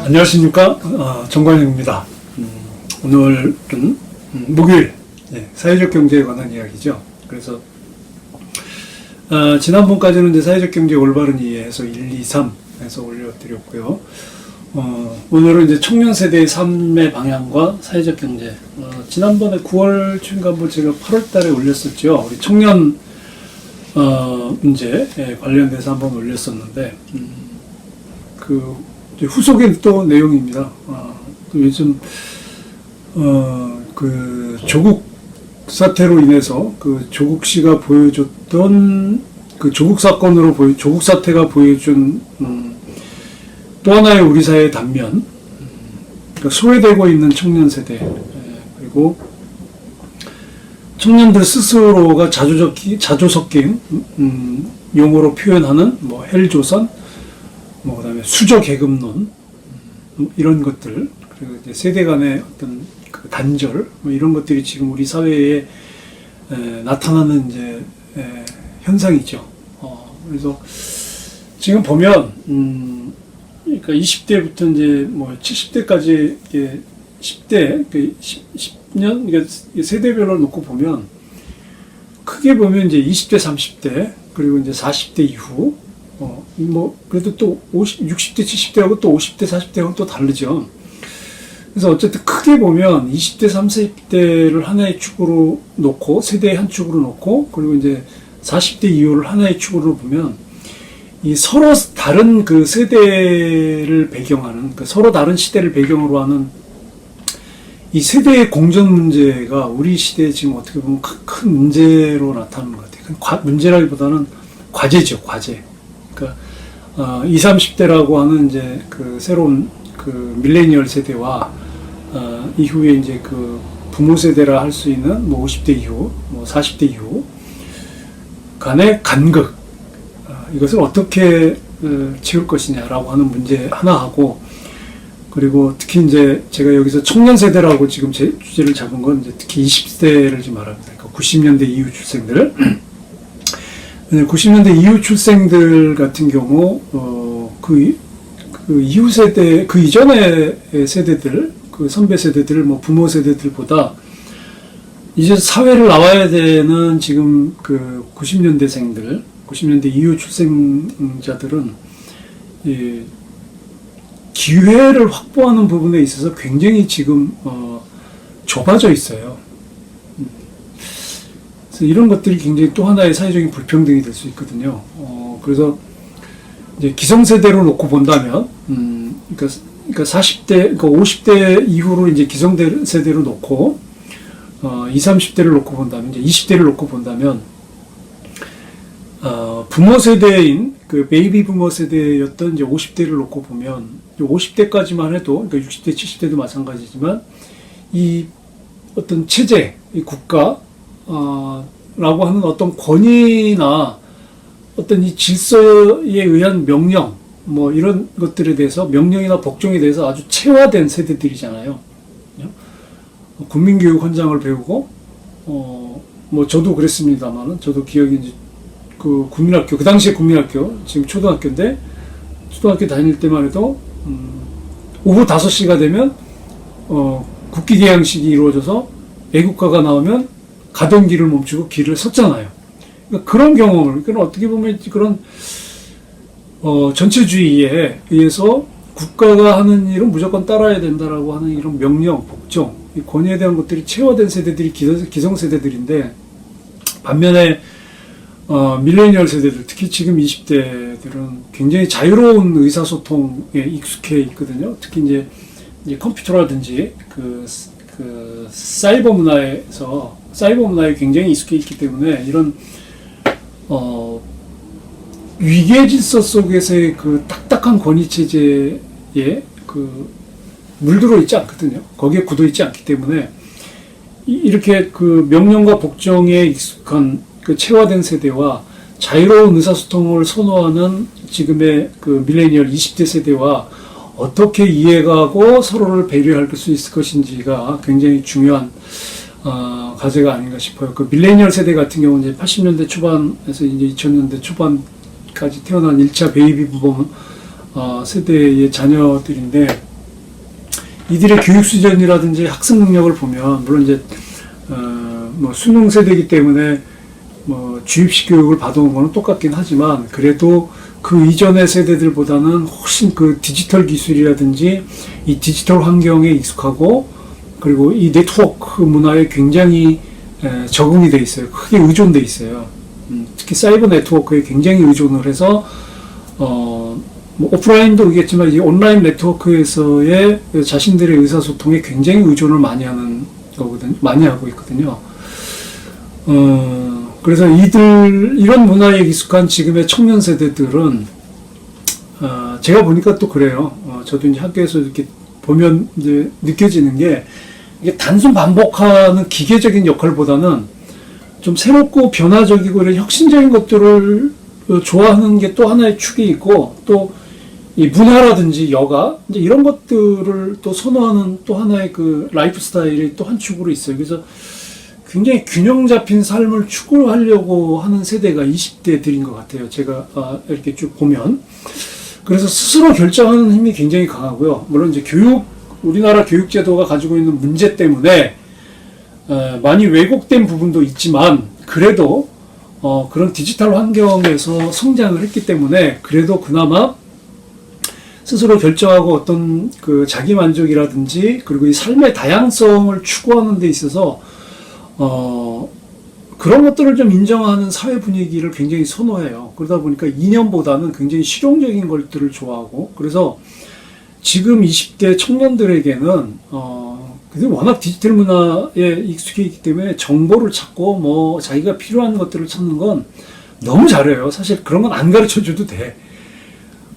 안녕하십니까. 정관영입니다. 오늘은 목요일 사회적 경제에 관한 이야기죠. 그래서 지난번까지는 이제 사회적 경제 올바른 이해해서 1, 2, 3 해서 올려드렸고요. 오늘은 이제 청년 세대의 삶의 방향과 사회적 경제. 지난번에 9월 초인가 한번 제가 8월 달에 올렸었죠. 우리 청년 문제에 관련돼서 한번 올렸었는데, 후속의 또 내용입니다. 요즘, 조국 사태로 인해서 조국 씨가 보여줬던 조국 사건으로 조국 사태가 보여준, 또 하나의 우리 사회의 단면, 소외되고 있는 청년 세대, 그리고 청년들 스스로가 자주 섞인, 용어로 표현하는, 헬조선, 그다음에 수저 계급론, 이런 것들, 그리고 이제 세대 간의 어떤 단절, 이런 것들이 지금 우리 사회에 나타나는 이제 현상이죠. 그래서 지금 보면, 그러니까 20대부터 이제 70대까지 10대, 10년, 그러니까 세대별로 놓고 보면, 크게 보면 이제 20대, 30대, 그리고 이제 40대 이후, 그래도 또 60대, 70대하고 또 50대, 40대하고 또 다르죠. 그래서 어쨌든 크게 보면 20대, 30대를 하나의 축으로 놓고, 세대의 한 축으로 놓고, 그리고 이제 40대 이후를 하나의 축으로 보면, 이 서로 다른 세대를 배경하는, 서로 다른 시대를 배경으로 하는 이 세대의 공존 문제가 우리 시대에 지금 어떻게 보면 큰 문제로 나타나는 것 같아요. 문제라기보다는 과제죠, 과제. 그러니까 20, 30대라고 하는 이제 새로운 밀레니얼 세대와 이후에 이제 부모 세대라 할 수 있는 50대 이후, 40대 이후 간의 간극, 이것을 어떻게 채울 것이냐라고 하는 문제 하나하고, 그리고 특히 이제 제가 여기서 청년 세대라고 지금 제 주제를 잡은 건 이제 특히 20대를 좀 말합니다. 그러니까 90년대 이후 출생들. 90년대 이후 출생들 같은 경우, 이후 세대, 이전의 세대들, 선배 세대들, 부모 세대들보다 이제 사회를 나와야 되는 지금 90년대생들, 90년대 이후 출생자들은 기회를 확보하는 부분에 있어서 굉장히 지금 좁아져 있어요. 그래서 이런 것들이 굉장히 또 하나의 사회적인 불평등이 될 수 있거든요. 그래서 이제 기성세대로 놓고 본다면, 그러니까 40대, 50대 이후로 이제 기성세대로 놓고, 20, 30대를 놓고 본다면, 이제 20대를 놓고 본다면, 부모 세대인 베이비 부모 세대였던 이제 50대를 놓고 보면, 50대까지만 해도, 그러니까 60대, 70대도 마찬가지지만, 이 어떤 체제, 이 국가, 라고 하는 어떤 권위나 어떤 이 질서에 의한 명령, 이런 것들에 대해서, 명령이나 복종에 대해서 아주 체화된 세대들이잖아요. 국민교육 헌장을 배우고, 저도 그랬습니다만은, 저도 기억이 이제 국민학교, 그 당시에 국민학교, 지금 초등학교인데, 초등학교 다닐 때만 해도, 오후 5시가 되면, 국기개양식이 이루어져서 애국가가 나오면 가던 길을 멈추고 길을 섰잖아요. 그러니까 그런 경험을, 그러니까 어떻게 보면 그런, 전체주의에 의해서 국가가 하는 일은 무조건 따라야 된다라고 하는 이런 명령, 복종, 이 권위에 대한 것들이 체화된 세대들이 기성세대들인데, 반면에, 밀레니얼 세대들, 특히 지금 20대들은 굉장히 자유로운 의사소통에 익숙해 있거든요. 특히 이제 컴퓨터라든지 사이버 문화에 굉장히 익숙해 있기 때문에 이런 위계 질서 속에서의 딱딱한 권위 체제에 물들어 있지 않거든요. 거기에 굳어 있지 않기 때문에 이렇게 명령과 복종에 익숙한 체화된 세대와 자유로운 의사소통을 선호하는 지금의 밀레니얼 20대 세대와 어떻게 이해가고 서로를 배려할 수 있을 것인지가 굉장히 중요한 과제가 아닌가 싶어요. 밀레니얼 세대 같은 경우는 이제 80년대 초반에서 이제 2000년대 초반까지 태어난 1차 베이비 부모 세대의 자녀들인데, 이들의 교육 수준이라든지 학습 능력을 보면 물론 이제 뭐 수능 세대이기 때문에 뭐 주입식 교육을 받아온 거는 똑같긴 하지만 그래도 그 이전의 세대들보다는 훨씬 그 디지털 기술이라든지 이 디지털 환경에 익숙하고 그리고 이 네트워크 문화에 굉장히 적응이 돼 있어요. 크게 의존돼 있어요. 특히 사이버 네트워크에 굉장히 의존을 해서 뭐 오프라인도 있겠지만 이 온라인 네트워크에서의 자신들의 의사소통에 굉장히 의존을 많이 하는 거거든요. 많이 하고 있거든요. 그래서 이런 문화에 익숙한 지금의 청년 세대들은 제가 보니까 또 그래요. 저도 이제 학교에서 이렇게 보면 이제 느껴지는 게 이게 단순 반복하는 기계적인 역할보다는 좀 새롭고 변화적이고 이런 혁신적인 것들을 좋아하는 게 또 하나의 축이 있고 또 이 문화라든지 여가 이제 이런 것들을 또 선호하는 또 하나의 그 라이프 스타일이 또 한 축으로 있어요. 그래서 굉장히 균형 잡힌 삶을 추구하려고 하는 세대가 20대들인 것 같아요. 제가 이렇게 쭉 보면. 그래서 스스로 결정하는 힘이 굉장히 강하고요. 물론 이제 우리나라 교육제도가 가지고 있는 문제 때문에 많이 왜곡된 부분도 있지만 그래도 그런 디지털 환경에서 성장을 했기 때문에 그래도 그나마 스스로 결정하고 어떤 그 자기 만족이라든지 그리고 이 삶의 다양성을 추구하는 데 있어서 그런 것들을 좀 인정하는 사회 분위기를 굉장히 선호해요. 그러다 보니까 이념보다는 굉장히 실용적인 것들을 좋아하고 그래서 지금 20대 청년들에게는 워낙 디지털 문화에 익숙해 있기 때문에 정보를 찾고 뭐 자기가 필요한 것들을 찾는 건 너무 잘해요. 사실 그런 건 안 가르쳐 줘도 돼.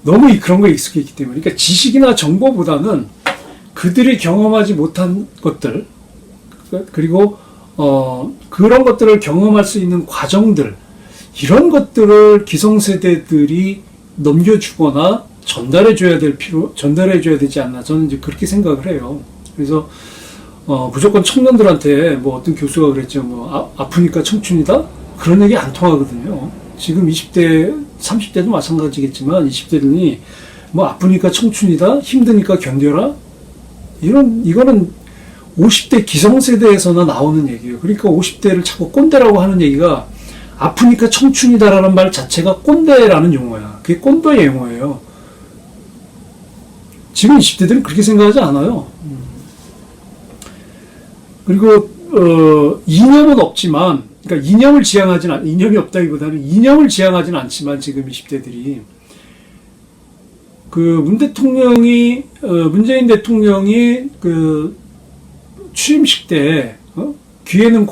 너무 그런 거에 익숙해 있기 때문에. 그러니까 지식이나 정보보다는 그들이 경험하지 못한 것들 그리고 그런 것들을 경험할 수 있는 과정들 이런 것들을 기성세대들이 넘겨주거나 전달해줘야 되지 않나 저는 이제 그렇게 생각을 해요. 그래서 무조건 청년들한테 뭐 어떤 교수가 그랬죠. 뭐 아프니까 청춘이다? 그런 얘기 안 통하거든요. 지금 20대, 30대도 마찬가지겠지만 20대들이 뭐 아프니까 청춘이다? 힘드니까 견뎌라? 이거는 50대 기성세대에서나 나오는 얘기예요. 그러니까 50대를 자꾸 꼰대라고 하는 얘기가 아프니까 청춘이다라는 말 자체가 꼰대라는 용어야. 그게 꼰대의 용어예요. 지금 20대들은 그렇게 생각하지 않아요. 그리고 이념은 없지만 그러니까 이념이 없다기보다는 이념을 지향하지는 않지만 지금 20대들이 그 문재인 대통령이 그 취임식 때 기회는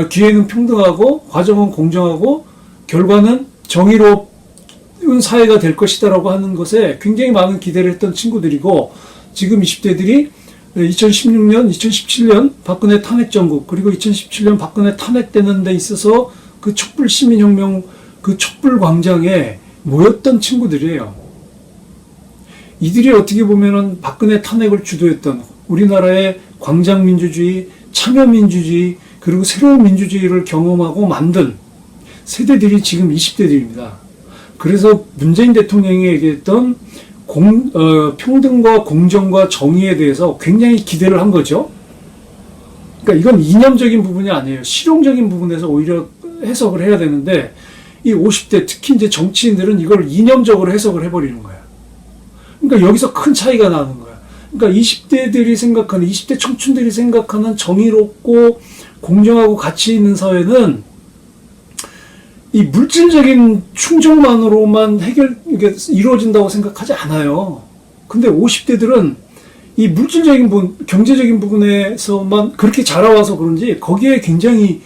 기회는 평등하고 과정은 공정하고 결과는 정의로운 사회가 될 것이다라고 하는 것에 굉장히 많은 기대를 했던 친구들이고 지금 20대들이 2016년, 2017년 박근혜 탄핵 정국 그리고 2017년 박근혜 탄핵되는 데 있어서 그 촛불 시민혁명 그 촛불 광장에 모였던 친구들이에요. 이들이 어떻게 보면은 박근혜 탄핵을 주도했던 우리나라의 광장민주주의, 참여민주주의 그리고 새로운 민주주의를 경험하고 만든 세대들이 지금 20대들입니다. 그래서 문재인 대통령이 얘기했던 평등과 공정과 정의에 대해서 굉장히 기대를 한 거죠. 그러니까 이건 이념적인 부분이 아니에요. 실용적인 부분에서 오히려 해석을 해야 되는데 이 50대 특히 이제 정치인들은 이걸 이념적으로 해석을 해버리는 거야. 그러니까 여기서 큰 차이가 나는 거야. 그러니까 20대 청춘들이 생각하는 정의롭고 공정하고 가치 있는 사회는 이 물질적인 충족만으로만 이게 이루어진다고 생각하지 않아요. 근데 50대들은 이 물질적인 부분, 경제적인 부분에서만 그렇게 자라와서 그런지 거기에 굉장히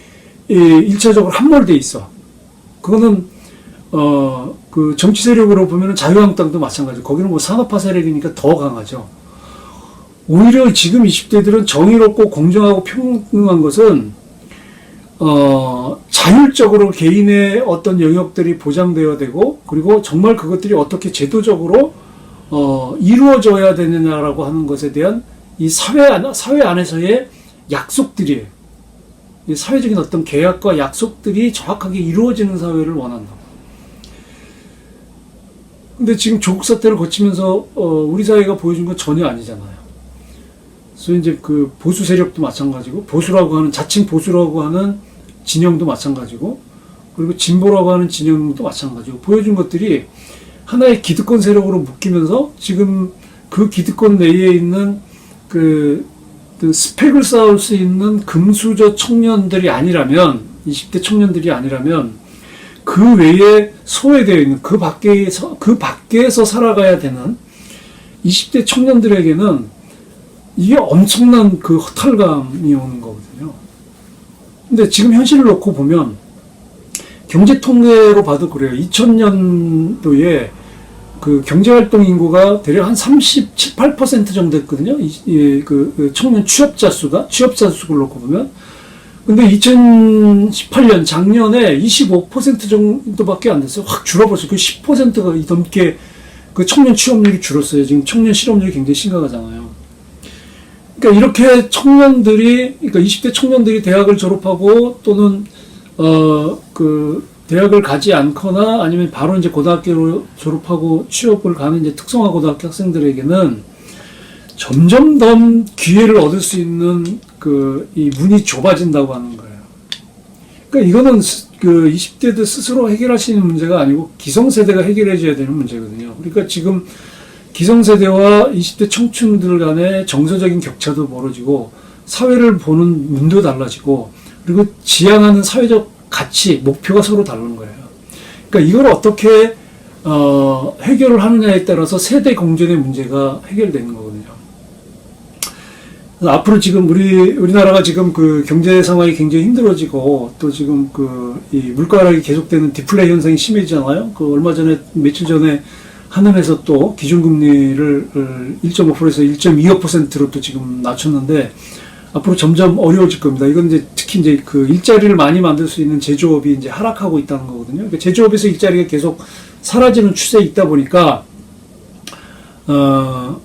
1차적으로 함몰돼 있어. 그거는 그 정치 세력으로 보면은 자유한국당도 마찬가지고 거기는 뭐 산업화 세력이니까 더 강하죠. 오히려 지금 20대들은 정의롭고 공정하고 평등한 것은 자율적으로 개인의 어떤 영역들이 보장되어야 되고 그리고 정말 그것들이 어떻게 제도적으로 이루어져야 되느냐라고 하는 것에 대한 이 사회 안에서의 약속들이에요. 이 사회적인 어떤 계약과 약속들이 정확하게 이루어지는 사회를 원한다. 근데 지금 조국 사태를 거치면서 우리 사회가 보여준 건 전혀 아니잖아요. 소위 이제 그 보수 세력도 마찬가지고, 보수라고 하는, 자칭 보수라고 하는 진영도 마찬가지고, 그리고 진보라고 하는 진영도 마찬가지고, 보여준 것들이 하나의 기득권 세력으로 묶이면서 지금 그 기득권 내에 있는 그 스펙을 쌓을 수 있는 금수저 청년들이 아니라면, 20대 청년들이 아니라면, 그 외에 소외되어 있는, 그 밖에서 살아가야 되는 20대 청년들에게는 이게 엄청난 그 허탈감이 오는 거거든요. 근데 지금 현실을 놓고 보면, 경제 통계로 봐도 그래요. 2000년도에 그 경제활동 인구가 대략 한 37, 8% 정도 됐거든요. 그 청년 취업자 수를 놓고 보면. 근데 2018년 작년에 25% 정도밖에 안 됐어요. 확 줄어버렸어요. 그 10%가 넘게 그 청년 취업률이 줄었어요. 지금 청년 실업률이 굉장히 심각하잖아요. 그러니까 이렇게 청년들이, 그러니까 20대 청년들이 대학을 졸업하고 또는 그 대학을 가지 않거나 아니면 바로 이제 고등학교로 졸업하고 취업을 가는 이제 특성화 고등학교 학생들에게는 점점 더 기회를 얻을 수 있는 이 문이 좁아진다고 하는 거예요. 그러니까 이거는 그 20대들 스스로 해결할 수 있는 문제가 아니고 기성세대가 해결해 줘야 되는 문제거든요. 그러니까 지금 기성세대와 20대 청춘들 간의 정서적인 격차도 벌어지고 사회를 보는 눈도 달라지고 그리고 지향하는 사회적 가치, 목표가 서로 다른 거예요. 그러니까 이걸 어떻게 해결을 하느냐에 따라서 세대 공존의 문제가 해결되는 거거든요. 앞으로 지금 우리나라가 지금 그 경제 상황이 굉장히 힘들어지고 또 지금 이 물가 하락이 계속되는 디플레 현상이 심해지잖아요. 얼마 전에 며칠 전에 한은에서 또 기준금리를 1.5%에서 1.25%로 또 지금 낮췄는데 앞으로 점점 어려워질 겁니다. 이건 이제 특히 이제 그 일자리를 많이 만들 수 있는 제조업이 이제 하락하고 있다는 거거든요. 그러니까 제조업에서 일자리가 계속 사라지는 추세에 있다 보니까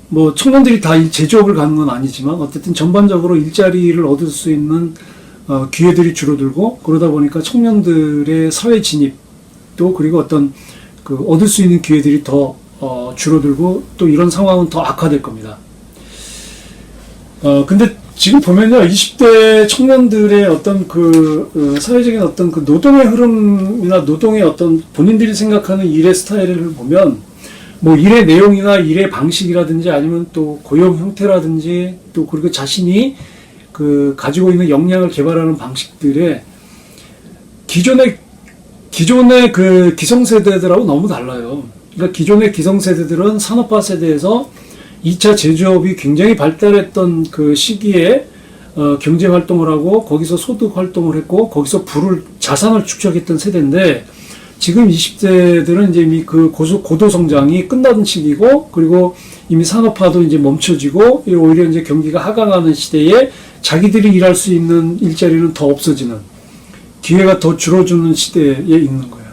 뭐 청년들이 다 제조업을 가는 건 아니지만 어쨌든 전반적으로 일자리를 얻을 수 있는 기회들이 줄어들고 그러다 보니까 청년들의 사회 진입도 그리고 어떤 얻을 수 있는 기회들이 더 줄어들고 또 이런 상황은 더 악화될 겁니다. 근데 지금 보면요, 20대 청년들의 어떤 사회적인 어떤 노동의 흐름이나 노동의 어떤 본인들이 생각하는 일의 스타일을 보면 뭐 일의 내용이나 일의 방식이라든지 아니면 또 고용 형태라든지 또 그리고 자신이 가지고 있는 역량을 개발하는 방식들에 기존의 그 기성세대들하고 너무 달라요. 그러니까 기존의 기성세대들은 산업화 세대에서 2차 제조업이 굉장히 발달했던 그 시기에 경제 활동을 하고 거기서 소득 활동을 했고 거기서 자산을 축적했던 세대인데 지금 20대들은 이제 이미 그 고도 성장이 끝나던 시기고 그리고 이미 산업화도 이제 멈춰지고 오히려 이제 경기가 하강하는 시대에 자기들이 일할 수 있는 일자리는 더 없어지는 기회가 더 줄어드는 시대에 있는 거예요.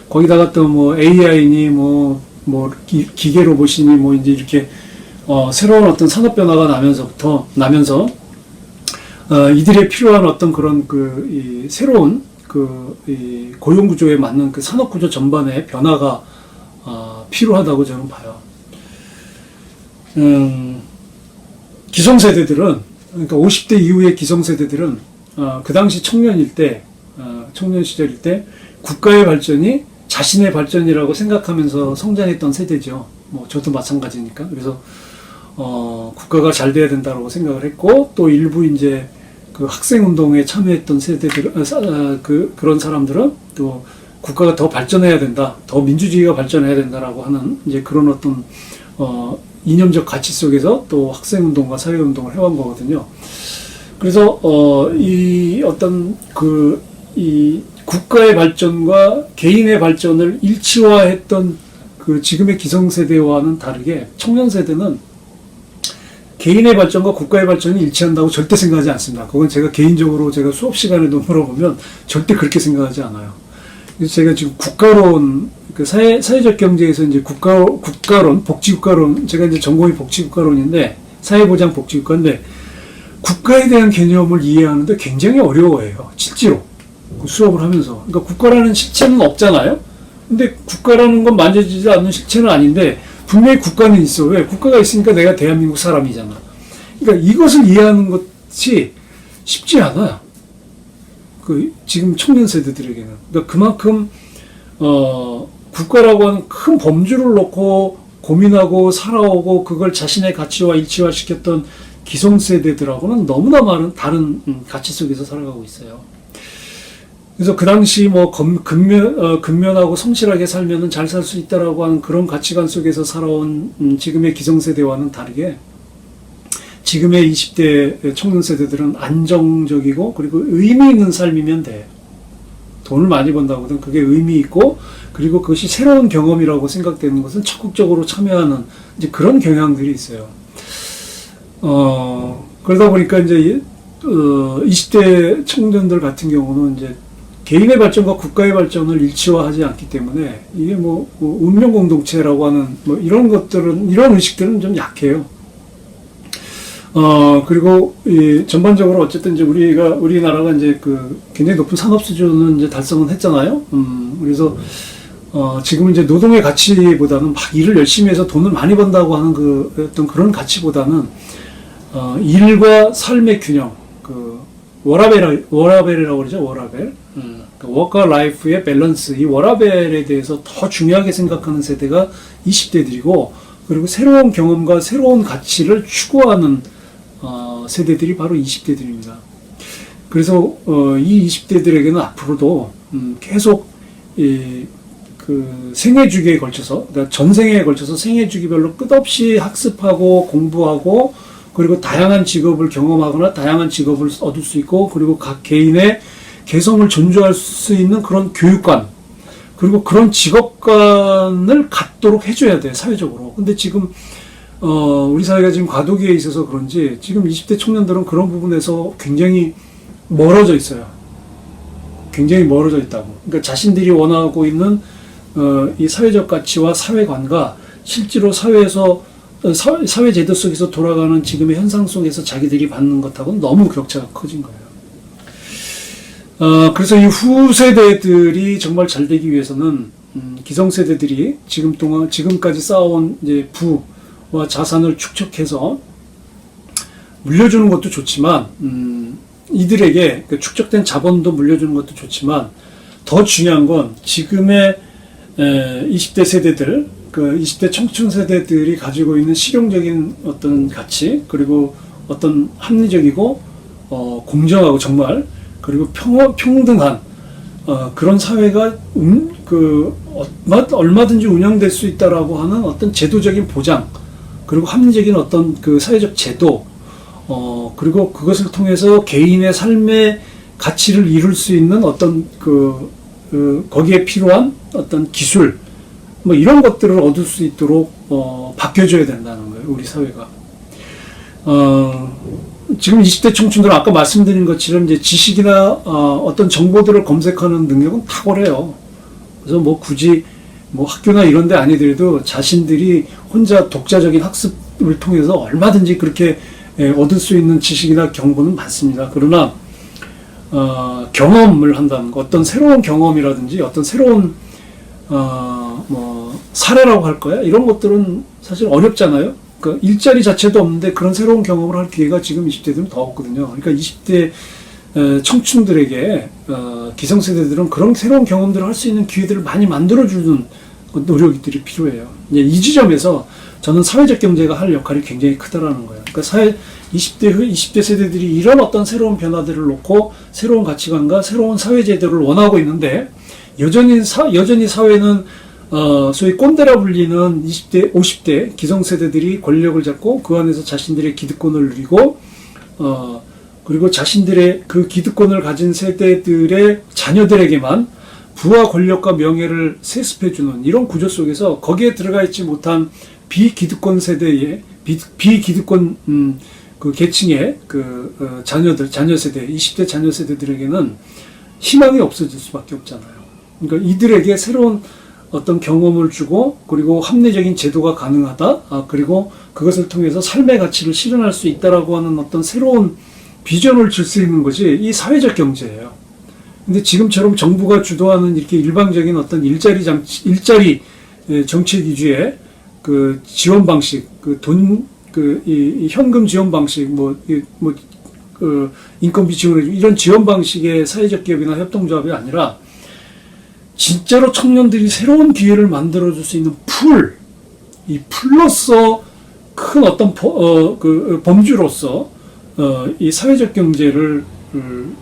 거기다가 또 뭐 AI니 뭐 기계 로봇이니 뭐 이제 이렇게 새로운 어떤 산업 변화가 나면서 이들의 필요한 어떤 그런 이 새로운 이 고용 구조에 맞는 그 산업 구조 전반의 변화가 필요하다고 저는 봐요. 기성세대들은 그러니까 50대 이후의 기성세대들은 그 당시 청년 시절일 때 국가의 발전이 자신의 발전이라고 생각하면서 성장했던 세대죠. 뭐 저도 마찬가지니까. 그래서 국가가 잘 돼야 된다고 생각을 했고 또 일부 이제 그 학생 운동에 참여했던 그런 사람들은 또 국가가 더 발전해야 된다, 더 민주주의가 발전해야 된다라고 하는 이제 그런 어떤 이념적 가치 속에서 또 학생 운동과 사회 운동을 해온 거거든요. 그래서 이 어떤 이 국가의 발전과 개인의 발전을 일치화했던 지금의 기성세대와는 다르게 청년세대는 개인의 발전과 국가의 발전이 일치한다고 절대 생각하지 않습니다. 그건 제가 개인적으로 제가 수업 시간에도 물어보면 절대 그렇게 생각하지 않아요. 그래서 제가 지금 국가론, 사회적 경제에서 이제 국가론, 복지국가론, 제가 이제 전공이 복지국가론인데, 사회보장 복지국가인데, 국가에 대한 개념을 이해하는데 굉장히 어려워해요. 실제로. 수업을 하면서. 그러니까 국가라는 실체는 없잖아요? 근데 국가라는 건 만져지지 않는 실체는 아닌데, 분명히 국가는 있어. 왜? 국가가 있으니까 내가 대한민국 사람이잖아. 그러니까 이것을 이해하는 것이 쉽지 않아요. 그 지금 청년 세대들에게는. 그러니까 그만큼 국가라고 하는 큰 범주를 놓고 고민하고 살아오고 그걸 자신의 가치와 일치화시켰던 기성세대들하고는 너무나 많은 다른 가치 속에서 살아가고 있어요. 그래서 그 당시 뭐 근면하고 성실하게 살면은 잘 살 수 있다라고 하는 그런 가치관 속에서 살아온 지금의 기성세대와는 다르게 지금의 20대 청년 세대들은 안정적이고 그리고 의미 있는 삶이면 돼. 돈을 많이 번다거든 그게 의미 있고 그리고 그것이 새로운 경험이라고 생각되는 것은 적극적으로 참여하는 이제 그런 경향들이 있어요. 그러다 보니까 이제 20대 청년들 같은 경우는 이제 개인의 발전과 국가의 발전을 일치화하지 않기 때문에 이게 뭐 운명 공동체라고 하는 뭐 이런 것들은 이런 의식들은 좀 약해요. 그리고 전반적으로 어쨌든 이제 우리나라가 이제 그 굉장히 높은 산업 수준은 이제 달성은 했잖아요. 그래서 지금은 이제 노동의 가치보다는 막 일을 열심히 해서 돈을 많이 번다고 하는 그 어떤 그런 가치보다는 일과 삶의 균형, 그 워라벨이라고 그러죠. 워라벨. 그 워크와 라이프의 밸런스, 이 워라벨에 대해서 더 중요하게 생각하는 세대가 20대들이고 그리고 새로운 경험과 새로운 가치를 추구하는 세대들이 바로 20대들입니다. 그래서 이 20대들에게는 앞으로도 계속 그 생애 주기에 걸쳐서, 그러니까 전생에 걸쳐서 생애 주기별로 끝없이 학습하고 공부하고 그리고 다양한 직업을 경험하거나 다양한 직업을 얻을 수 있고 그리고 각 개인의 개성을 존중할 수 있는 그런 교육관 그리고 그런 직업관을 갖도록 해줘야 돼 사회적으로. 근데 지금 우리 사회가 지금 과도기에 있어서 그런지 지금 20대 청년들은 그런 부분에서 굉장히 멀어져 있어요. 굉장히 멀어져 있다고. 그러니까 자신들이 원하고 있는 이 사회적 가치와 사회관과 실제로 사회에서 사회 제도 속에서 돌아가는 지금의 현상 속에서 자기들이 받는 것하고는 너무 격차가 커진 거예요. 그래서 이 후세대들이 정말 잘 되기 위해서는 기성세대들이 지금까지 쌓아온 이제 부와 자산을 축적해서 물려주는 것도 좋지만 이들에게 그 축적된 자본도 물려주는 것도 좋지만 더 중요한 건 지금의 20대 세대들, 그 20대 청춘 세대들이 가지고 있는 실용적인 어떤 가치 그리고 어떤 합리적이고 공정하고 정말 그리고 평등한 그런 사회가 얼마든지 운영될 수 있다라고 하는 어떤 제도적인 보장 그리고 합리적인 어떤 그 사회적 제도 그리고 그것을 통해서 개인의 삶의 가치를 이룰 수 있는 어떤 거기에 필요한 어떤 기술 뭐 이런 것들을 얻을 수 있도록 바뀌어줘야 된다는 거예요, 우리 사회가. 지금 20대 청춘들은 아까 말씀드린 것처럼 이제 지식이나 어떤 정보들을 검색하는 능력은 탁월해요. 그래서 뭐 굳이 뭐 학교나 이런 데 아니더라도 자신들이 혼자 독자적인 학습을 통해서 얼마든지 그렇게 얻을 수 있는 지식이나 정보는 많습니다. 그러나 경험을 한다는 것, 어떤 새로운 경험이라든지 어떤 새로운 뭐 사례라고 할 거야 이런 것들은 사실 어렵잖아요. 그러니까 일자리 자체도 없는데 그런 새로운 경험을 할 기회가 지금 20대들은 더 없거든요. 그러니까 20대 청춘들에게 기성세대들은 그런 새로운 경험들을 할 수 있는 기회들을 많이 만들어주는 노력들이 필요해요. 이 지점에서 저는 사회적 경제가 할 역할이 굉장히 크다라는 거예요. 그러니까 20대 세대들이 이런 어떤 새로운 변화들을 놓고 새로운 가치관과 새로운 사회제도를 원하고 있는데 여전히 사회는 소위 꼰대라 불리는 20대, 50대 기성세대들이 권력을 잡고 그 안에서 자신들의 기득권을 누리고 그리고 자신들의 그 기득권을 가진 세대들의 자녀들에게만 부와 권력과 명예를 세습해주는 이런 구조 속에서 거기에 들어가 있지 못한 비기득권 세대의 비기득권 그 계층의 자녀 세대, 20대 자녀 세대들에게는 희망이 없어질 수밖에 없잖아요. 그러니까 이들에게 새로운 어떤 경험을 주고 그리고 합리적인 제도가 가능하다. 그리고 그것을 통해서 삶의 가치를 실현할 수 있다라고 하는 어떤 새로운 비전을 줄 수 있는 것이 이 사회적 경제예요. 근데 지금처럼 정부가 주도하는 이렇게 일방적인 어떤 일자리 정책 위주의 그 지원 방식, 그 돈 이 현금 지원 방식, 인건비 지원, 이런 지원 방식의 사회적 기업이나 협동조합이 아니라, 진짜로 청년들이 새로운 기회를 만들어줄 수 있는 이 풀로서 큰 어떤 범주로서, 이 사회적 경제를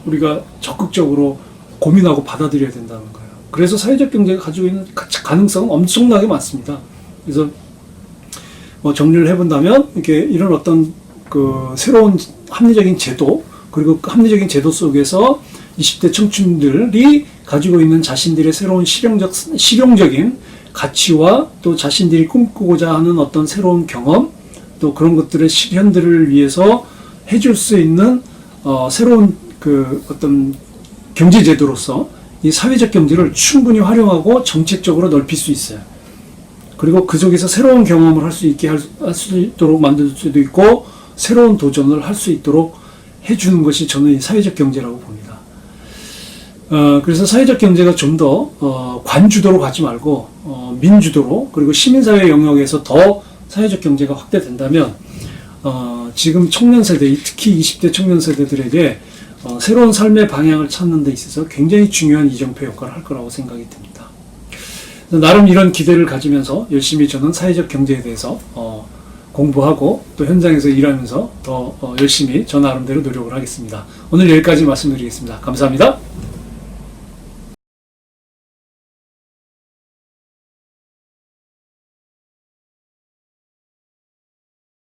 우리가 적극적으로 고민하고 받아들여야 된다는 거예요. 그래서 사회적 경제가 가지고 있는 가능성은 엄청나게 많습니다. 그래서 정리를 해본다면 이런 어떤 새로운 합리적인 제도, 그리고 그 합리적인 제도 속에서 20대 청춘들이 가지고 있는 자신들의 새로운 실용적인 가치와 또 자신들이 꿈꾸고자 하는 어떤 새로운 경험, 또 그런 것들의 실현들을 위해서 해줄 수 있는 새로운 어떤 경제제도로서 이 사회적 경제를 충분히 활용하고 정책적으로 넓힐 수 있어요. 그리고 그 속에서 새로운 경험을 할 수 있도록 만들 수도 있고, 새로운 도전을 할 수 있도록 해주는 것이 저는 이 사회적 경제라고 봅니다. 그래서 사회적 경제가 좀 더 관주도로 가지 말고 민주도로, 그리고 시민사회 영역에서 더 사회적 경제가 확대된다면 지금 청년 세대, 특히 20대 청년 세대들에게 새로운 삶의 방향을 찾는 데 있어서 굉장히 중요한 이정표 역할을 할 거라고 생각이 듭니다. 나름 이런 기대를 가지면서 열심히 저는 사회적 경제에 대해서 공부하고 또 현장에서 일하면서 더 열심히 저 나름대로 노력을 하겠습니다. 오늘 여기까지 말씀드리겠습니다. 감사합니다.